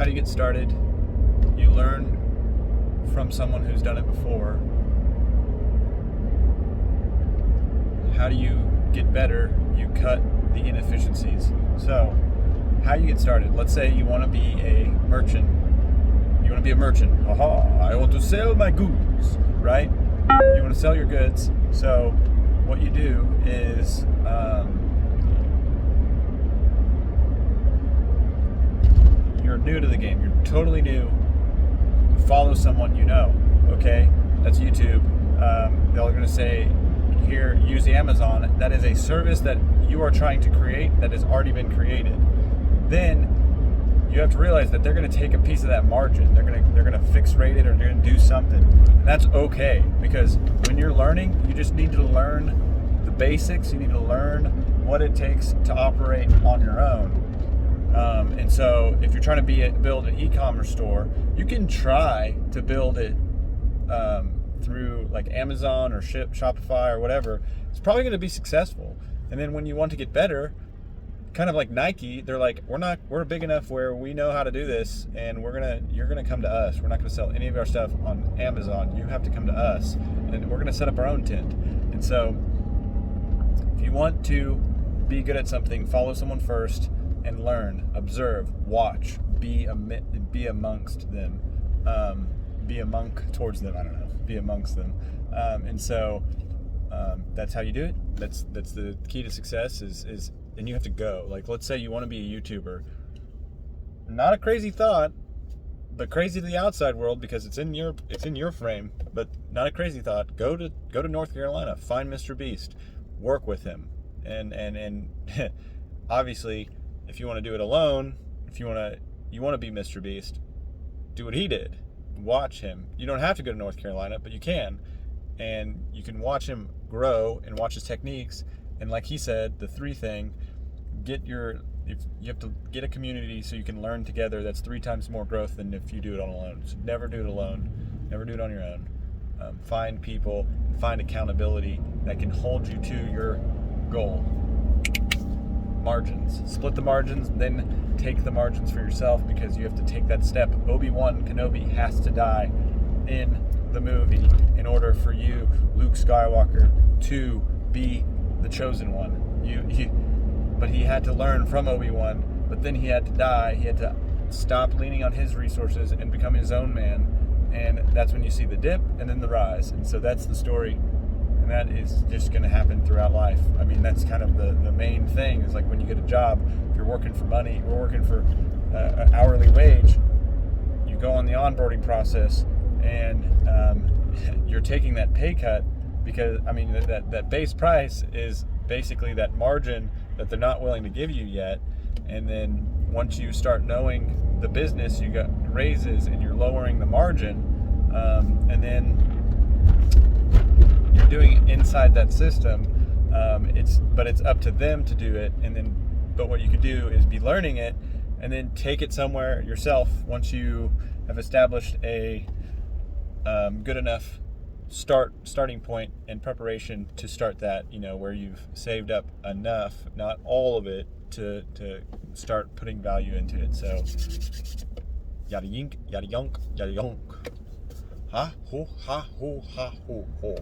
How do you get started? You learn from someone who's done it before. How do you get better? You cut the inefficiencies. So, how do you get started? Let's say you want to be a merchant. You want to be a merchant. I want to sell my goods, right? You want to sell your goods. So, what you do is you're new to the game. You're totally new. Follow someone you know. Okay, that's YouTube. They're going to say, here, use Amazon. That is a service that you are trying to create that has already been created. Then you have to realize that they're going to take a piece of that margin. They're going to fix rate it, or they're going to do something. And that's okay, because when you're learning, you just need to learn the basics. You need to learn what it takes to operate on your own. And so if you're trying to build an e-commerce store, you can try to build it through like Amazon or Shopify or whatever. It's probably going to be successful. And then when you want to get better, kind of like Nike, they're like, we're big enough where we know how to do this, and you're gonna come to us. We're not gonna sell any of our stuff on Amazon. You have to come to us, and we're gonna set up our own tent. And so if you want to be good at something, follow someone first and learn, observe, watch, be amongst them, be a monk towards them. I don't know, be amongst them. And so that's how you do it. That's the key to success is and you have to go. Like, let's say you want to be a YouTuber. Not a crazy thought, but crazy to the outside world because it's in your frame, but not a crazy thought. Go to North Carolina, find Mr. Beast, work with him. And obviously, if you want to do it alone, if you want to be Mr. Beast, do what he did. Watch him. You don't have to go to North Carolina, but you can. And you can watch him grow and watch his techniques. And like he said, the 3 thing, you have to get a community so you can learn together. That's 3 times more growth than if you do it on alone. So never do it alone. Never do it on your own. Find people, find accountability that can hold you to your goal. Margins. Split the margins, then take the margins for yourself, because you have to take that step. Obi-Wan Kenobi has to die in the movie in order for you, Luke Skywalker, to be the chosen one. But he had to learn from Obi-Wan, but then he had to die. He had to stop leaning on his resources and become his own man. And that's when you see the dip and then the rise. And so that's the story. And that is just going to happen throughout life. I mean, that's kind of the main thing, is like when you get a job, if you're working for money or working for an hourly wage, you go on the onboarding process and you're taking that pay cut, because I mean that base price is basically that margin that they're not willing to give you yet. And then once you start knowing the business, you got raises and you're lowering the margin, and then you're doing it inside that system. It's up to them to do it. But what you could do is be learning it and then take it somewhere yourself once you have established a good enough starting point and preparation to start that, where you've saved up enough, not all of it, to start putting value into it. So yada yink, yada yonk, yada yonk. Ha ho ha ho ha ho ho.